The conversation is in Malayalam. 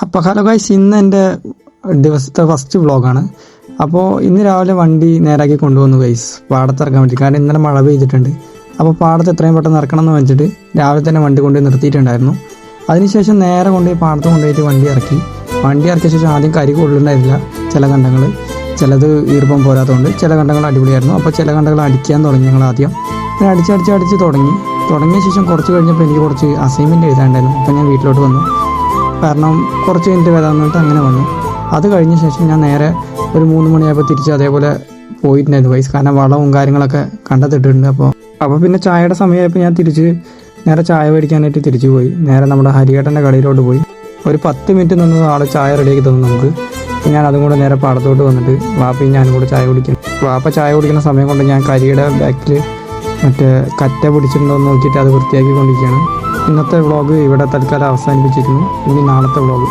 അപ്പോൾ ഹലോ ഗൈസ്, ഇന്ന് എൻ്റെ ദിവസത്തെ ഫസ്റ്റ് വ്ളോഗാണ്. അപ്പോൾ ഇന്ന് രാവിലെ വണ്ടി നേരാക്കി കൊണ്ടുവന്നു ഗൈസ്, പാടത്തിറക്കാൻ വേണ്ടി. കാരണം ഇന്നലെ മഴ പെയ്തിട്ടുണ്ട്. അപ്പോൾ പാടത്ത് എത്രയും പെട്ടെന്ന് ഇറക്കണം എന്ന് വെച്ചിട്ട് രാവിലെ തന്നെ വണ്ടി കൊണ്ടുപോയി നിർത്തിയിട്ടുണ്ടായിരുന്നു. അതിനുശേഷം നേരെ കൊണ്ടുപോയി പാടത്ത് കൊണ്ടുപോയിട്ട് വണ്ടി ഇറക്കിയ ശേഷം ആദ്യം കരി കൊള്ളുണ്ടായിരുന്നില്ല. ചില കണ്ടങ്ങൾ ചിലത് ഈർപ്പം പോരാത്തതുകൊണ്ട് ചില കണ്ടങ്ങൾ അടിപൊളിയായിരുന്നു. അപ്പോൾ ചില കണ്ടങ്ങൾ അടിക്കാൻ തുടങ്ങി ഞങ്ങൾ ആദ്യം. പിന്നെ അടിച്ച് തുടങ്ങിയ ശേഷം കുറച്ച് കഴിഞ്ഞപ്പോൾ എനിക്ക് കുറച്ച് അസൈൻമെൻറ്റ് എഴുതാണ്ടായിരുന്നു. അപ്പോൾ ഞാൻ വീട്ടിലോട്ട് വന്നു. കാരണം കുറച്ച് കഴിഞ്ഞിട്ട് വരാമെന്ന് പറഞ്ഞിട്ട് അങ്ങനെ വന്നു. അത് കഴിഞ്ഞ ശേഷം ഞാൻ നേരെ ഒരു 3 മണിയായപ്പോൾ തിരിച്ച് അതേപോലെ പോയിട്ടുണ്ടായിരുന്നു വൈസ്. കാരണം വളവും കാര്യങ്ങളൊക്കെ കണ്ടെത്തിയിട്ടുണ്ട്. അപ്പോൾ പിന്നെ ചായയുടെ സമയമായപ്പോൾ ഞാൻ നേരെ ചായ മേടിക്കാനായിട്ട് തിരിച്ചു പോയി. നേരെ നമ്മുടെ ഹരിയേട്ടൻ്റെ കടയിലോട്ട് പോയി. ഒരു 10 മിനിറ്റ് നിന്ന് ആൾ ചായ റെഡിയാക്കി തന്നു നമുക്ക്. ഞാൻ അതും കൂടെ നേരെ പാടത്തോട്ട് വന്നിട്ട് വാപ്പയും ഞാനും കൂടെ ചായ കുടിക്കുന്നു. വാപ്പ ചായ കുടിക്കുന്ന സമയം കൊണ്ട് ഞാൻ കരിയുടെ ബാക്കിൽ മറ്റേ കറ്റ പിടിച്ചിട്ടുണ്ടോ എന്ന് നോക്കിയിട്ട് അത് വൃത്തിയാക്കിക്കൊണ്ടിരിക്കുകയാണ്. ഇന്നത്തെ വ്ളോഗ് ഇവിടെ തൽക്കാലം അവസാനിപ്പിച്ചിരുന്നു. ഇനി നാളത്തെ വ്ളോഗ്.